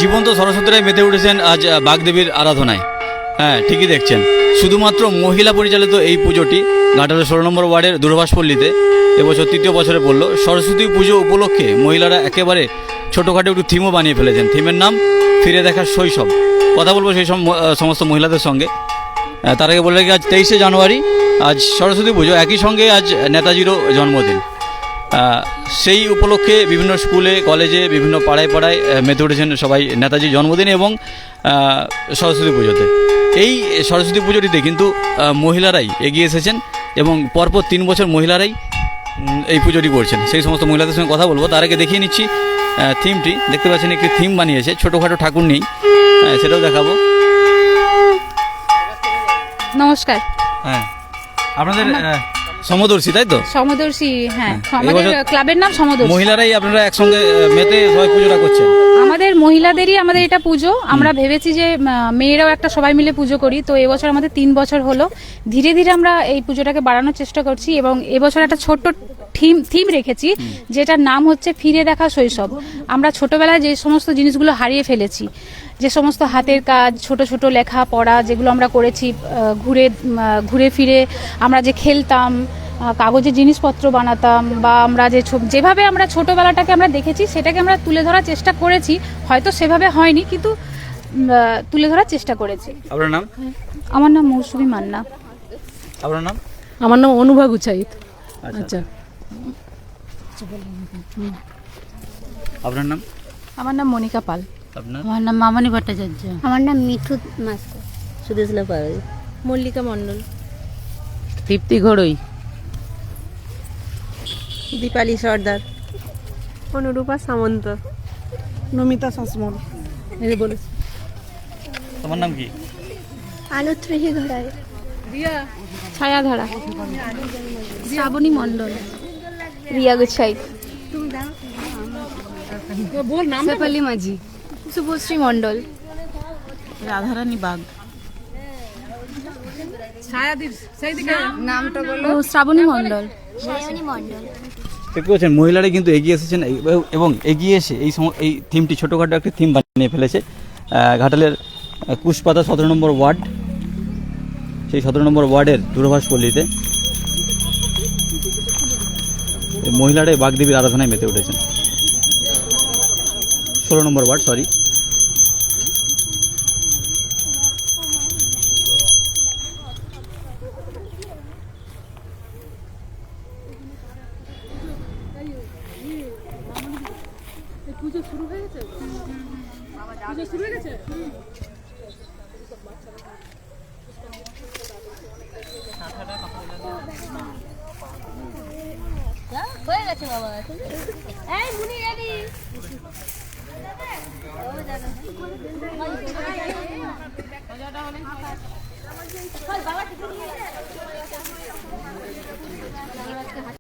জীবন্ত সরস্বতীরাই মেতে উঠেছেন আজ বাগদেবীর আরাধনায়। হ্যাঁ, ঠিকই দেখছেন। শুধুমাত্র মহিলা পরিচালিত এই পুজোটি ঘাটালের 16 নম্বর ওয়ার্ডের দূরভাষপল্লীতে এবছর তৃতীয় বছরে পড়ল। সরস্বতী পুজো উপলক্ষে মহিলারা একেবারে ছোটোখাটো একটু থিমও বানিয়ে ফেলেছেন। থিমের নাম ফিরে দেখার শৈশব। কথা বলবো সেই সমস্ত মহিলাদের সঙ্গে। তার আগে বলে রাখি, আজ 23শে জানুয়ারি, আজ সরস্বতী পুজো, একই সঙ্গে আজ নেতাজিরও জন্মদিন। সেই উপলক্ষে বিভিন্ন স্কুলে কলেজে বিভিন্ন পাড়ায় পাড়ায় মেতে উঠেছেন সবাই নেতাজির জন্মদিনে এবং সরস্বতী পুজোতে। এই সরস্বতী পুজোটিতে কিন্তু মহিলারাই এগিয়ে এসেছেন এবং পরপর 3 বছর মহিলারাই এই পুজোটি করছেন। সেই সমস্ত মহিলাদের সঙ্গে কথা বলবো। তার আগে দেখিয়ে নিচ্ছি থিমটি। দেখতে পাচ্ছেন একটি থিম বানিয়েছে, ছোটোখাটো ঠাকুর নেই, সেটাও দেখাবো। নমস্কার। হ্যাঁ, আপনাদের সমদর্শী, তাই তো? সমদর্শী, হ্যাঁ, আমাদের ক্লাবের নাম সমদর্শী। মহিলারাই আপনারা একসঙ্গে মেতে সবাই পুজোটা করছেন? আমাদের মহিলাদেরই আমাদের এটা পুজো। আমরা ভেবেছি যে মেয়েরাও একটা সবাই মিলে পুজো করি, তো এবছর আমাদের 3 বছর হলো। ধীরে ধীরে আমরা এই পুজোটাকে বাড়ানোর চেষ্টা করছি এবং এবছর একটা ছোট্ট থিম রেখেছি, যেটার নাম হচ্ছে ফিরে দেখা শৈশব। আমরা ছোটবেলায় যে সমস্ত জিনিসগুলো হারিয়ে ফেলেছি, যে সমস্ত হাতের কাজ, ছোট ছোট লেখা পড়া যেগুলো আমরা করেছি, ঘুরে ফিরে আমরা যে খেলতাম, কাগজের জিনিসপত্র বানাতাম, বা আমরা যেভাবে আমরা ছোটবেলাটাকে আমরা দেখেছি সেটাকে আমরা তুলে ধরার চেষ্টা করেছি। হয়তো সেভাবে হয়নি, কিন্তু তুলে ধরার চেষ্টা করেছি। আপনার নাম? আমার নাম মৌসুমী মান্না। আপনার নাম? আমার নাম অনুভা গুচাইত। আচ্ছা, আপনার নাম? আমার নাম মনিকা পাল। আপনার? আমার নাম মামনি ভট্টাচার্য। আমার নাম মিঠু মাস্টার। সুদেশলা পাড়াই। মল্লিকা মণ্ডল। তৃপ্তি ঘড়ই। দীপালি সর্দার। অনুরূপা সামন্ত। নমিতা শাসমল। এই বলেছি। তোমার নাম কি? আলোত্রহী ঘোড়ায়। ছায়াধারা। শ্রাবণী মণ্ডল। রিয়া গুছাই। শেফালি মাঝি। শুভশ্রী মণ্ডল। রাধারানী বাগ। নামটা বলো। শ্রাবণী মণ্ডল। সায়নী মণ্ডল। দেখতে পাচ্ছেন মহিলারাই কিন্তু এগিয়ে এসেছেন এবং এগিয়ে এসে এই থিমটি ছোটোখাটো একটি থিম বানিয়ে ফেলেছে। ঘাটালের কুশপাতা 17 নম্বর ওয়ার্ড, সেই 17 নম্বর ওয়ার্ডের দূরভাষপল্লীতে মহিলারাই বাগদেবীর আরাধনায় মেতে উঠেছেন। 16 নম্বর ওয়ার্ড, সরি। পুজো শুরু হয়ে গেছে? পুজো শুরু হয়ে গেছে? হয়ে গেছে বাবা। এই মুনি রেডি।